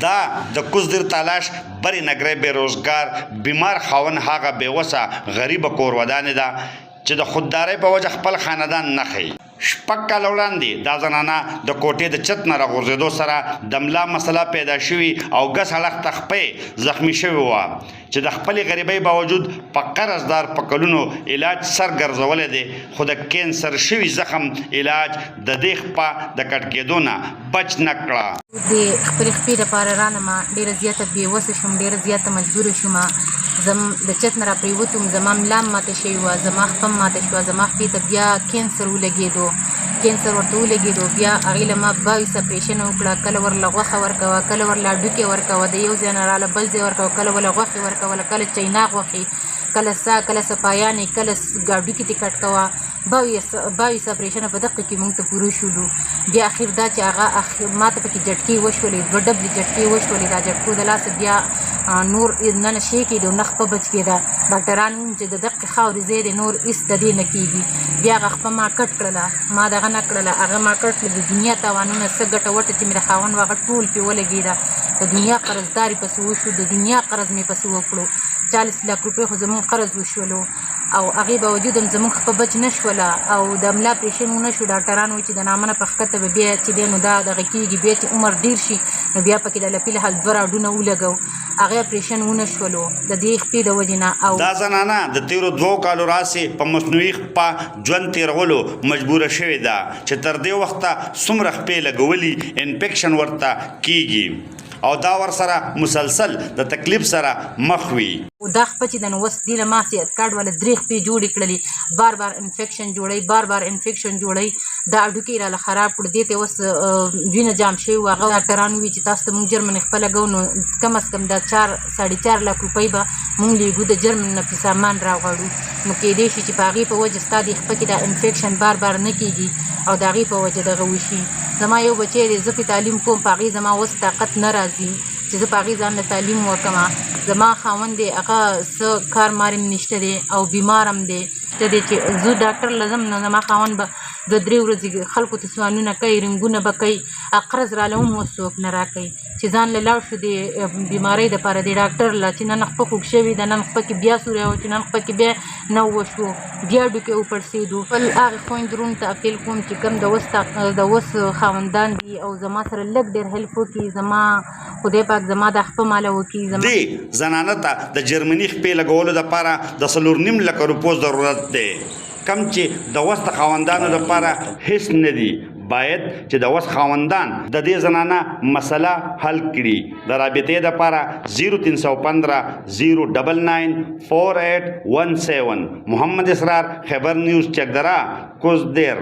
دا د کوزدر تلاش بری نګری بیروزګار بیمار خاون هغه بیوسه غریب کور ودانې ده چې د خوددارۍ په وجه خپل خاندان نه ښیي. شپږ کاله وړاندې دا زنانه د کوټې د چت نه راغورځېدو سره د ملا مسله پیدا شوي او ګس اړخ ته خپې زخمي شوې وه چې د خپلې غریبۍ باوجود په قرضدار په کلونو علاج سر ګرځولی دی، خو د کینسر شوي زخم علاج د دې خپه د کټ کېدو نه بچ نه کړه. د خپلې خپې دپاره رانمه ډېره زیاته بېوسه شوم، ډېره زیاته مجبوره شوم. د چت نه راپرېوتم، زما ملا هم ماته شوې وه، زما خپه هم ماته شوه. زما خپې ته بیا کینسر ولګېدو، کینسر ورته ولګېدو. بیا هغې له ما 22 اپرېشنه وکړه، کله ورله غوښه ورکوه، کله ورله هډوکې ورکوه، د یو ځای نه راله بل ځای ورکوه، کله ورله غوښې ورکوله، کله چینا غوښې، کله سا، کله سپایانې، کله هډوکې ترې کټ کوه. 22 اپرېشنه په دقه کې موږ ته پوره شولو. بیا اخر دا چې هغه ما ته پکې جټکې وشولې، 2 ډبلې جټکې وشولې. دا جټکو د لاسه بیا نور نه نشی کېدو، نه خپه بچ کېده. ډاکټران وایي چې د دقې خاورې ځای دی، نور هېڅ د دې نه کېږي. بیا هغه خپه ما کټ کړله، ما دغه نه کړله، هغه ما کټ کړله. د دنیا تاوانونه څه ګټه وټه چې مې د خاوند وه هغه ټول پرې ولګېده. د دنیا قرضداري پسې وشو، د دنیا قرض مې پسې وکړو. 40 لک روپۍ خو زمونږ قرض وشولو او هغې باوجود هم زمونږ خپه بچ نه شوله او د ملا اپرېشن ونه شو. ډاکټران وایي چې د نامنه په ښکته به بیا چې دی نو دا دغه کېږي، بیا چې عمر ډېر شي نو بیا پکې د لپي لحال 2 راډونه ولګو. هغې اپرېشن ونه شولو د دې خپې د وجې نه. او دا زنانه د تېرو 2 کالو راسې په مصنوعي خپه ژوند تېرولو مجبوره شوې ده چې تر دې وخته څومره خپې لګولي انفیکشن ورته کېږي او دا ورسره مسلسل د تکلیف سره مخ وي. دا خپه چې د نو اوس دې له ما صحت کارډ والا 3 خپې جوړې کړلې، بار بار انفیکشن جوړوي، بار بار انفیکشن جوړوي. دا هډوکي راله خراب کړو، دې ته اوس وینه جام شوي وه. هغه ډاکټران وایي چې تاسو ته مونږ جرمن خپه لګو نو کم از کم دا 4.5 لک روپۍ به مونږ لیږو، د جرمن نه پې سامان راغواړو. نو کېدی شي چې په هغې په وجه ستا دې خپه کې دا انفیکشن بار بار نه کېږي او د هغې په وجه دغه وشي. زما یو بچی دی، زه پې تعلیم کوم، په هغې زما اوس طاقت نه راځي چې زه په هغې ځان له تعلیم وکړم. زما خاوند دی هغه څه کار مار هم نشته دی او بیمار هم دی چې زه ډاکټر له ځم نو زما خاوند به 2-3 ورځې خلکو ته سوالونه کوي، رنګونه به کوي، قرض راله هم اوس څوک نه راکوي چې ځان له لاړ شو د بیمارۍ دپاره د ډاکټر له چې نن خپه خوږ شوي ده، نن خپه کې بیا سوری و چې نن خپه کې بیا نه وشو، بیا هډوکې وپړسېدو. خپل هغې خویندو وروڼو ته اپیل کوم چې کوم د اوس خاوندان دي او زما سره لږ ډېر هیلپ وکړي، زما خدای پاک زما دا خپه ماله وکړي. دې زنانه ته د جرمني خپې لګولو دپاره د 4.5 لکه روپو ضرورت دی، کم چې د وس د خاوندانو دپاره هیڅ نه دي. باید چې د وس خاوندان د دې زنانه مسله حل کړي. د رابطې دپاره 0315 099 4817. محمد اسرار، خیبر نیوز، چکدرا، کوزدر.